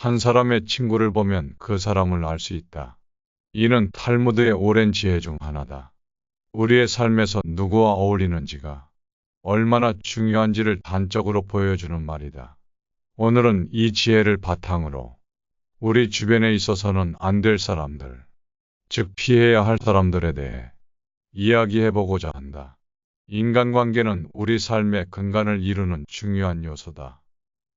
한 사람의 친구를 보면 그 사람을 알 수 있다. 이는 탈무드의 오랜 지혜 중 하나다. 우리의 삶에서 누구와 어울리는지가 얼마나 중요한지를 단적으로 보여주는 말이다. 오늘은 이 지혜를 바탕으로 우리 주변에 있어서는 안 될 사람들, 즉 피해야 할 사람들에 대해 이야기해보고자 한다. 인간관계는 우리 삶의 근간을 이루는 중요한 요소다.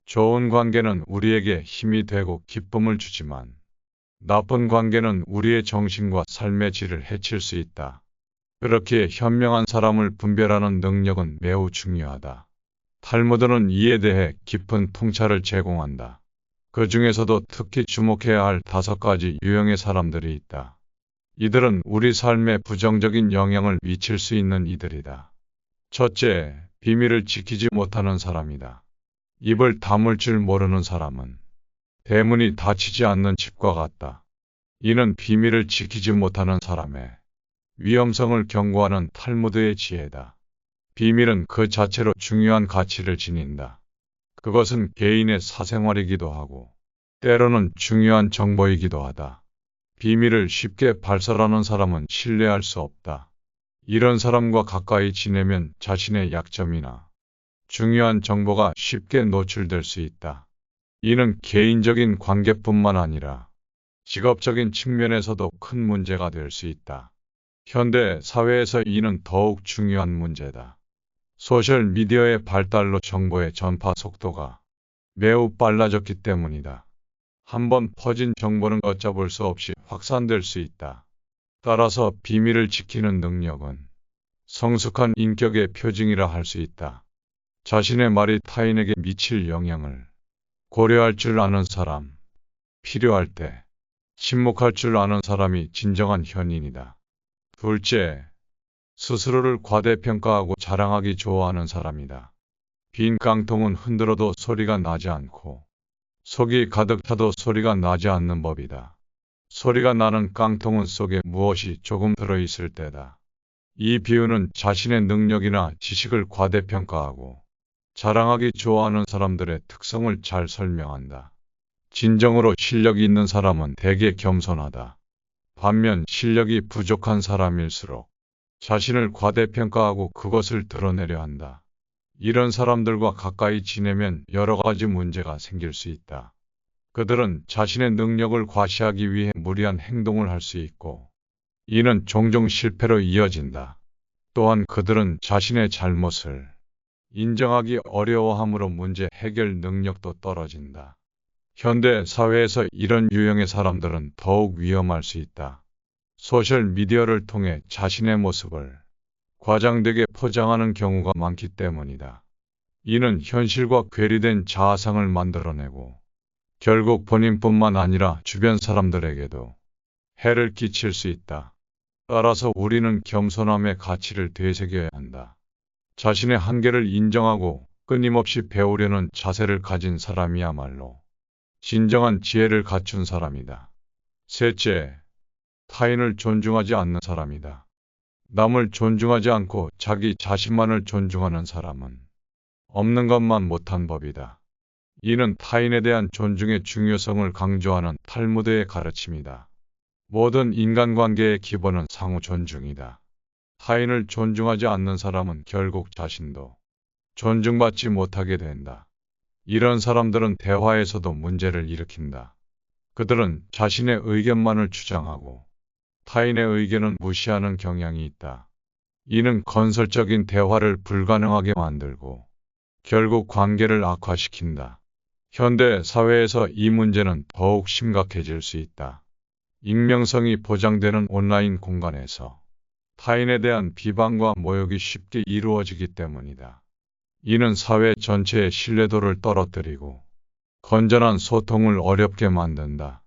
좋은 관계는 우리에게 힘이 되고 기쁨을 주지만 나쁜 관계는 우리의 정신과 삶의 질을 해칠 수 있다. 그렇게 현명한 사람을 분별하는 능력은 매우 중요하다. 탈무드는 이에 대해 깊은 통찰을 제공한다. 그 중에서도 특히 주목해야 할 5가지 유형의 사람들이 있다. 이들은 우리 삶에 부정적인 영향을 미칠 수 있는 이들이다. 첫째, 비밀을 지키지 못하는 사람이다. 입을 다물 줄 모르는 사람은 대문이 닫히지 않는 집과 같다. 이는 비밀을 지키지 못하는 사람의 위험성을 경고하는 탈무드의 지혜다. 비밀은 그 자체로 중요한 가치를 지닌다. 그것은 개인의 사생활이기도 하고 때로는 중요한 정보이기도 하다. 비밀을 쉽게 발설하는 사람은 신뢰할 수 없다. 이런 사람과 가까이 지내면 자신의 약점이나 중요한 정보가 쉽게 노출될 수 있다. 이는 개인적인 관계뿐만 아니라 직업적인 측면에서도 큰 문제가 될 수 있다. 현대 사회에서 이는 더욱 중요한 문제다. 소셜미디어의 발달로 정보의 전파 속도가 매우 빨라졌기 때문이다. 한번 퍼진 정보는 걷잡을 수 없이 확산될 수 있다. 따라서 비밀을 지키는 능력은 성숙한 인격의 표징이라 할 수 있다. 자신의 말이 타인에게 미칠 영향을 고려할 줄 아는 사람, 필요할 때 침묵할 줄 아는 사람이 진정한 현인이다. 둘째, 스스로를 과대평가하고 자랑하기 좋아하는 사람이다. 빈 깡통은 흔들어도 소리가 나지 않고 속이 가득 차도 소리가 나지 않는 법이다. 소리가 나는 깡통은 속에 무엇이 조금 들어있을 때다. 이 비유는 자신의 능력이나 지식을 과대평가하고 자랑하기 좋아하는 사람들의 특성을 잘 설명한다. 진정으로 실력이 있는 사람은 대개 겸손하다. 반면 실력이 부족한 사람일수록 자신을 과대평가하고 그것을 드러내려 한다. 이런 사람들과 가까이 지내면 여러 가지 문제가 생길 수 있다. 그들은 자신의 능력을 과시하기 위해 무리한 행동을 할 수 있고, 이는 종종 실패로 이어진다. 또한 그들은 자신의 잘못을 인정하기 어려워하므로 문제 해결 능력도 떨어진다. 현대 사회에서 이런 유형의 사람들은 더욱 위험할 수 있다. 소셜미디어를 통해 자신의 모습을 과장되게 포장하는 경우가 많기 때문이다. 이는 현실과 괴리된 자아상을 만들어내고 결국 본인뿐만 아니라 주변 사람들에게도 해를 끼칠 수 있다. 따라서 우리는 겸손함의 가치를 되새겨야 한다. 자신의 한계를 인정하고 끊임없이 배우려는 자세를 가진 사람이야말로 진정한 지혜를 갖춘 사람이다. 셋째, 타인을 존중하지 않는 사람이다. 남을 존중하지 않고 자기 자신만을 존중하는 사람은 없는 것만 못한 법이다. 이는 타인에 대한 존중의 중요성을 강조하는 탈무드의 가르침이다. 모든 인간관계의 기본은 상호 존중이다. 타인을 존중하지 않는 사람은 결국 자신도 존중받지 못하게 된다. 이런 사람들은 대화에서도 문제를 일으킨다. 그들은 자신의 의견만을 주장하고 타인의 의견은 무시하는 경향이 있다. 이는 건설적인 대화를 불가능하게 만들고 결국 관계를 악화시킨다. 현대 사회에서 이 문제는 더욱 심각해질 수 있다. 익명성이 보장되는 온라인 공간에서 타인에 대한 비방과 모욕이 쉽게 이루어지기 때문이다. 이는 사회 전체의 신뢰도를 떨어뜨리고 건전한 소통을 어렵게 만든다.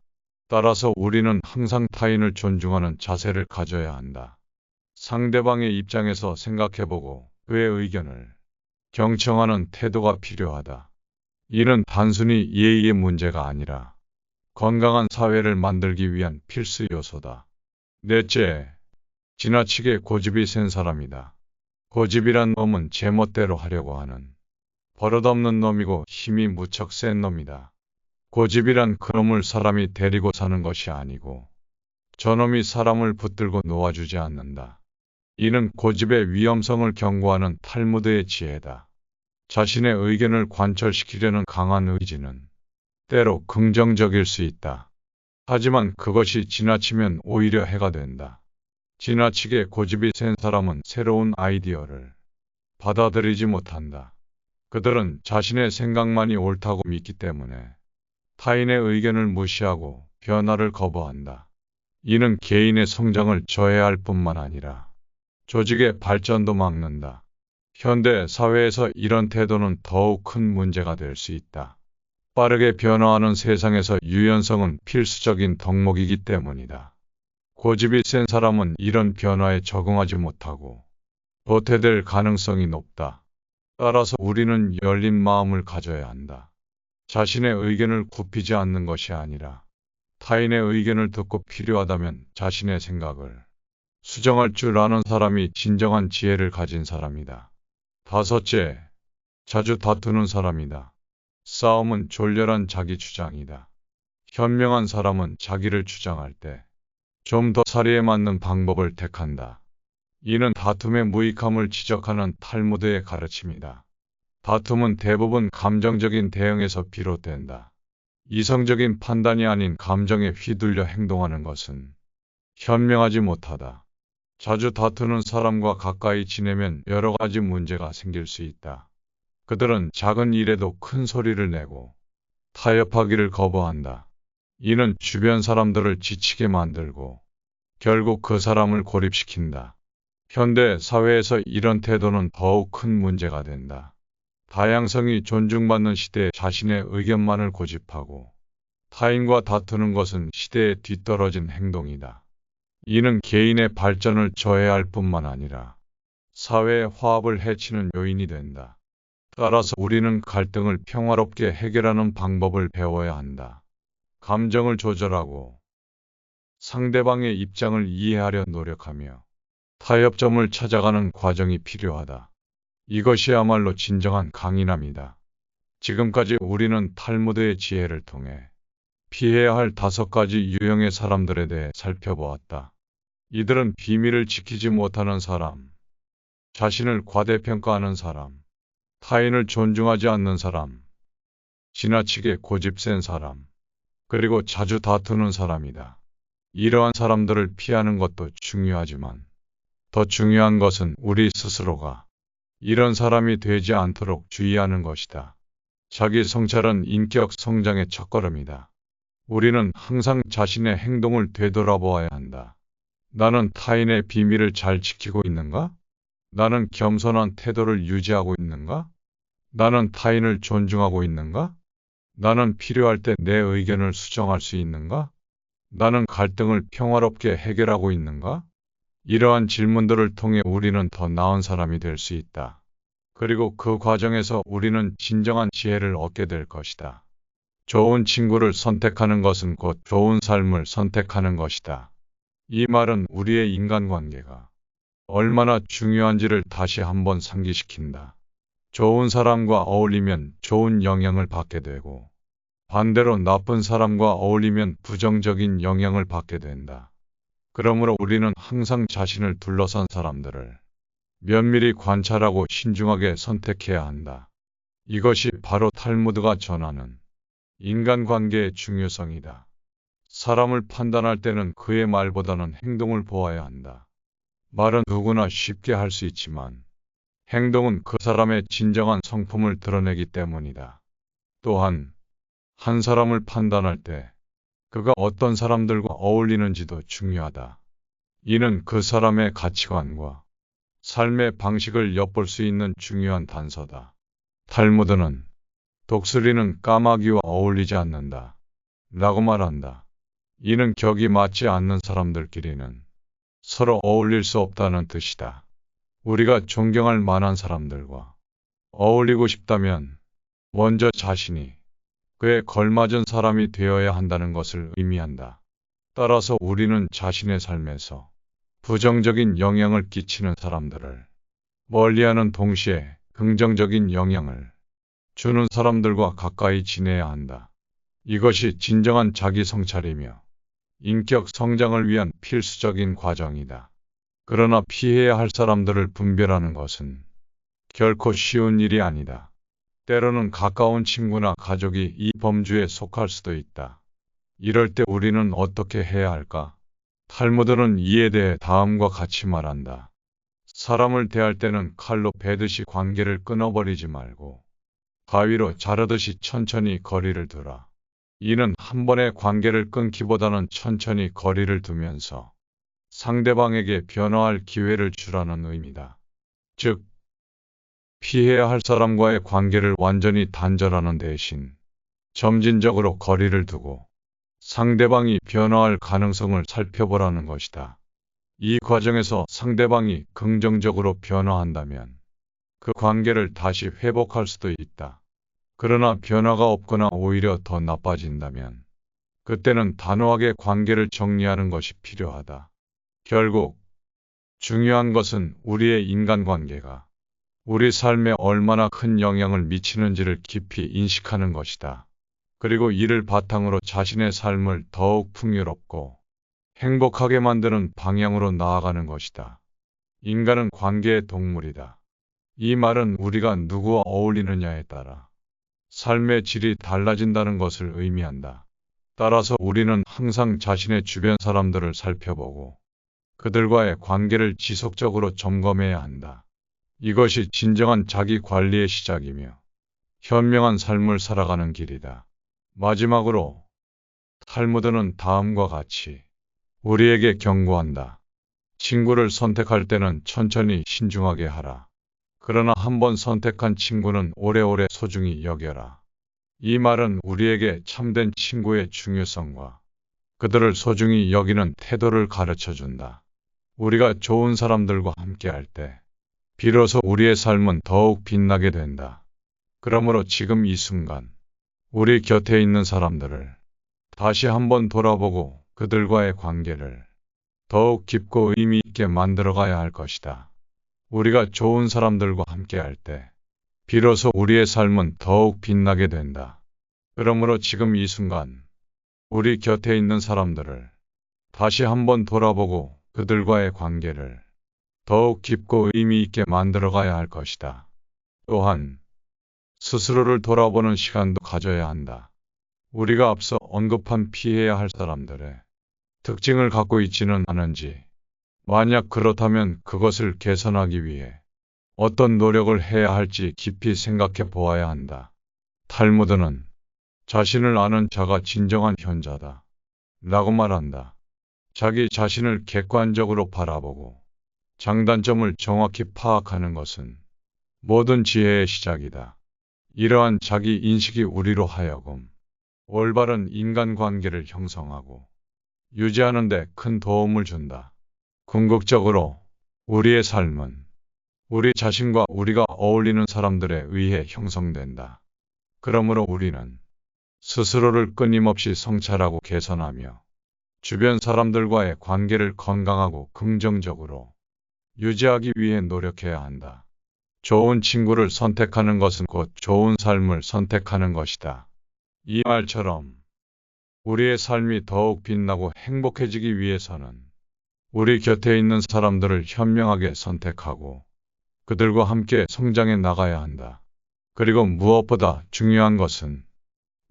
따라서 우리는 항상 타인을 존중하는 자세를 가져야 한다. 상대방의 입장에서 생각해보고 그의 의견을 경청하는 태도가 필요하다. 이는 단순히 예의의 문제가 아니라 건강한 사회를 만들기 위한 필수 요소다. 넷째, 지나치게 고집이 센 사람이다. 고집이란 놈은 제멋대로 하려고 하는 버릇없는 놈이고 힘이 무척 센 놈이다. 고집이란 그놈을 사람이 데리고 사는 것이 아니고 저놈이 사람을 붙들고 놓아주지 않는다. 이는 고집의 위험성을 경고하는 탈무드의 지혜다. 자신의 의견을 관철시키려는 강한 의지는 때로 긍정적일 수 있다. 하지만 그것이 지나치면 오히려 해가 된다. 지나치게 고집이 센 사람은 새로운 아이디어를 받아들이지 못한다. 그들은 자신의 생각만이 옳다고 믿기 때문에 타인의 의견을 무시하고 변화를 거부한다. 이는 개인의 성장을 저해할 뿐만 아니라 조직의 발전도 막는다. 현대 사회에서 이런 태도는 더욱 큰 문제가 될 수 있다. 빠르게 변화하는 세상에서 유연성은 필수적인 덕목이기 때문이다. 고집이 센 사람은 이런 변화에 적응하지 못하고 도태될 가능성이 높다. 따라서 우리는 열린 마음을 가져야 한다. 자신의 의견을 굽히지 않는 것이 아니라 타인의 의견을 듣고 필요하다면 자신의 생각을 수정할 줄 아는 사람이 진정한 지혜를 가진 사람이다. 다섯째, 자주 다투는 사람이다. 싸움은 졸렬한 자기 주장이다. 현명한 사람은 자기를 주장할 때 좀 더 사리에 맞는 방법을 택한다. 이는 다툼의 무익함을 지적하는 탈무드의 가르침이다. 다툼은 대부분 감정적인 대응에서 비롯된다. 이성적인 판단이 아닌 감정에 휘둘려 행동하는 것은 현명하지 못하다. 자주 다투는 사람과 가까이 지내면 여러 가지 문제가 생길 수 있다. 그들은 작은 일에도 큰 소리를 내고 타협하기를 거부한다. 이는 주변 사람들을 지치게 만들고 결국 그 사람을 고립시킨다. 현대 사회에서 이런 태도는 더욱 큰 문제가 된다. 다양성이 존중받는 시대에 자신의 의견만을 고집하고 타인과 다투는 것은 시대에 뒤떨어진 행동이다. 이는 개인의 발전을 저해할 뿐만 아니라 사회의 화합을 해치는 요인이 된다. 따라서 우리는 갈등을 평화롭게 해결하는 방법을 배워야 한다. 감정을 조절하고 상대방의 입장을 이해하려 노력하며 타협점을 찾아가는 과정이 필요하다. 이것이야말로 진정한 강인함이다. 지금까지 우리는 탈무드의 지혜를 통해 피해야 할 5가지 유형의 사람들에 대해 살펴보았다. 이들은 비밀을 지키지 못하는 사람, 자신을 과대평가하는 사람, 타인을 존중하지 않는 사람, 지나치게 고집센 사람, 그리고 자주 다투는 사람이다. 이러한 사람들을 피하는 것도 중요하지만 더 중요한 것은 우리 스스로가 이런 사람이 되지 않도록 주의하는 것이다. 자기 성찰은 인격 성장의 첫걸음이다. 우리는 항상 자신의 행동을 되돌아보아야 한다. 나는 타인의 비밀을 잘 지키고 있는가? 나는 겸손한 태도를 유지하고 있는가? 나는 타인을 존중하고 있는가? 나는 필요할 때 내 의견을 수정할 수 있는가? 나는 갈등을 평화롭게 해결하고 있는가? 이러한 질문들을 통해 우리는 더 나은 사람이 될 수 있다. 그리고 그 과정에서 우리는 진정한 지혜를 얻게 될 것이다. 좋은 친구를 선택하는 것은 곧 좋은 삶을 선택하는 것이다. 이 말은 우리의 인간관계가 얼마나 중요한지를 다시 한번 상기시킨다. 좋은 사람과 어울리면 좋은 영향을 받게 되고 반대로 나쁜 사람과 어울리면 부정적인 영향을 받게 된다. 그러므로 우리는 항상 자신을 둘러싼 사람들을 면밀히 관찰하고 신중하게 선택해야 한다. 이것이 바로 탈무드가 전하는 인간관계의 중요성이다. 사람을 판단할 때는 그의 말보다는 행동을 보아야 한다. 말은 누구나 쉽게 할 수 있지만 행동은 그 사람의 진정한 성품을 드러내기 때문이다. 또한 한 사람을 판단할 때 그가 어떤 사람들과 어울리는지도 중요하다. 이는 그 사람의 가치관과 삶의 방식을 엿볼 수 있는 중요한 단서다. 탈무드는 독수리는 까마귀와 어울리지 않는다. 라고 말한다. 이는 격이 맞지 않는 사람들끼리는 서로 어울릴 수 없다는 뜻이다. 우리가 존경할 만한 사람들과 어울리고 싶다면 먼저 자신이 그에 걸맞은 사람이 되어야 한다는 것을 의미한다. 따라서 우리는 자신의 삶에서 부정적인 영향을 끼치는 사람들을 멀리하는 동시에 긍정적인 영향을 주는 사람들과 가까이 지내야 한다. 이것이 진정한 자기 성찰이며 인격 성장을 위한 필수적인 과정이다. 그러나 피해야 할 사람들을 분별하는 것은 결코 쉬운 일이 아니다. 때로는 가까운 친구나 가족이 이 범주에 속할 수도 있다. 이럴 때 우리는 어떻게 해야 할까? 탈무드는 이에 대해 다음과 같이 말한다. 사람을 대할 때는 칼로 베듯이 관계를 끊어버리지 말고 가위로 자르듯이 천천히 거리를 두라. 이는 한 번에 관계를 끊기보다는 천천히 거리를 두면서 상대방에게 변화할 기회를 주라는 의미다. 즉, 피해야 할 사람과의 관계를 완전히 단절하는 대신 점진적으로 거리를 두고 상대방이 변화할 가능성을 살펴보라는 것이다. 이 과정에서 상대방이 긍정적으로 변화한다면 그 관계를 다시 회복할 수도 있다. 그러나 변화가 없거나 오히려 더 나빠진다면 그때는 단호하게 관계를 정리하는 것이 필요하다. 결국 중요한 것은 우리의 인간관계가 우리 삶에 얼마나 큰 영향을 미치는지를 깊이 인식하는 것이다. 그리고 이를 바탕으로 자신의 삶을 더욱 풍요롭고 행복하게 만드는 방향으로 나아가는 것이다. 인간은 관계의 동물이다. 이 말은 우리가 누구와 어울리느냐에 따라 삶의 질이 달라진다는 것을 의미한다. 따라서 우리는 항상 자신의 주변 사람들을 살펴보고 그들과의 관계를 지속적으로 점검해야 한다. 이것이 진정한 자기 관리의 시작이며 현명한 삶을 살아가는 길이다. 마지막으로 탈무드는 다음과 같이 우리에게 경고한다. 친구를 선택할 때는 천천히 신중하게 하라. 그러나 한번 선택한 친구는 오래오래 소중히 여겨라. 이 말은 우리에게 참된 친구의 중요성과 그들을 소중히 여기는 태도를 가르쳐 준다. 우리가 좋은 사람들과 함께할 때 비로소 우리의 삶은 더욱 빛나게 된다. 그러므로 지금 이 순간 우리 곁에 있는 사람들을 다시 한번 돌아보고 그들과의 관계를 더욱 깊고 의미 있게 만들어가야 할 것이다. 우리가 좋은 사람들과 함께할 때 비로소 우리의 삶은 더욱 빛나게 된다. 그러므로 지금 이 순간 우리 곁에 있는 사람들을 다시 한번 돌아보고 그들과의 관계를 더욱 깊고 의미 있게 만들어가야 할 것이다. 또한 스스로를 돌아보는 시간도 가져야 한다. 우리가 앞서 언급한 피해야 할 사람들의 특징을 갖고 있지는 않은지, 만약 그렇다면 그것을 개선하기 위해 어떤 노력을 해야 할지 깊이 생각해 보아야 한다. 탈무드는 자신을 아는 자가 진정한 현자다. 라고 말한다. 자기 자신을 객관적으로 바라보고 장단점을 정확히 파악하는 것은 모든 지혜의 시작이다. 이러한 자기 인식이 우리로 하여금 올바른 인간관계를 형성하고 유지하는 데 큰 도움을 준다. 궁극적으로 우리의 삶은 우리 자신과 우리가 어울리는 사람들에 의해 형성된다. 그러므로 우리는 스스로를 끊임없이 성찰하고 개선하며 주변 사람들과의 관계를 건강하고 긍정적으로 유지하기 위해 노력해야 한다. 좋은 친구를 선택하는 것은 곧 좋은 삶을 선택하는 것이다. 이 말처럼 우리의 삶이 더욱 빛나고 행복해지기 위해서는 우리 곁에 있는 사람들을 현명하게 선택하고 그들과 함께 성장해 나가야 한다. 그리고 무엇보다 중요한 것은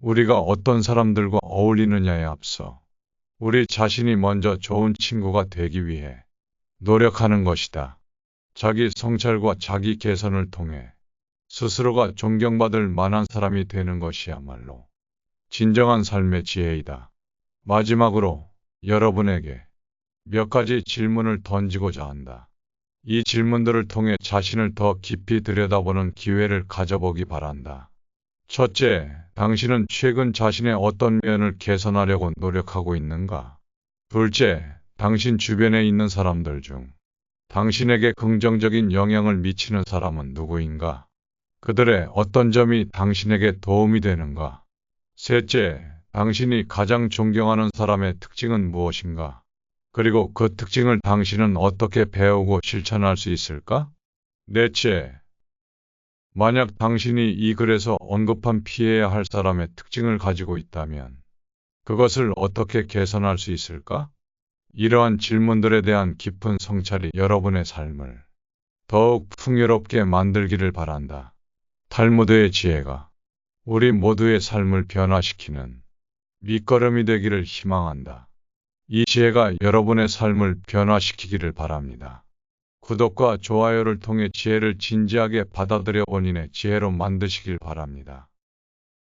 우리가 어떤 사람들과 어울리느냐에 앞서 우리 자신이 먼저 좋은 친구가 되기 위해 노력하는 것이다. 자기 성찰과 자기 개선을 통해 스스로가 존경받을 만한 사람이 되는 것이야말로 진정한 삶의 지혜이다. 마지막으로 여러분에게 몇 가지 질문을 던지고자 한다. 이 질문들을 통해 자신을 더 깊이 들여다보는 기회를 가져보기 바란다. 첫째, 당신은 최근 자신의 어떤 면을 개선하려고 노력하고 있는가? 둘째, 당신 주변에 있는 사람들 중 당신에게 긍정적인 영향을 미치는 사람은 누구인가? 그들의 어떤 점이 당신에게 도움이 되는가? 셋째, 당신이 가장 존경하는 사람의 특징은 무엇인가? 그리고 그 특징을 당신은 어떻게 배우고 실천할 수 있을까? 넷째, 만약 당신이 이 글에서 언급한 피해야 할 사람의 특징을 가지고 있다면 그것을 어떻게 개선할 수 있을까? 이러한 질문들에 대한 깊은 성찰이 여러분의 삶을 더욱 풍요롭게 만들기를 바란다. 탈무드의 지혜가 우리 모두의 삶을 변화시키는 밑거름이 되기를 희망한다. 이 지혜가 여러분의 삶을 변화시키기를 바랍니다. 구독과 좋아요를 통해 지혜를 진지하게 받아들여 본인의 지혜로 만드시길 바랍니다.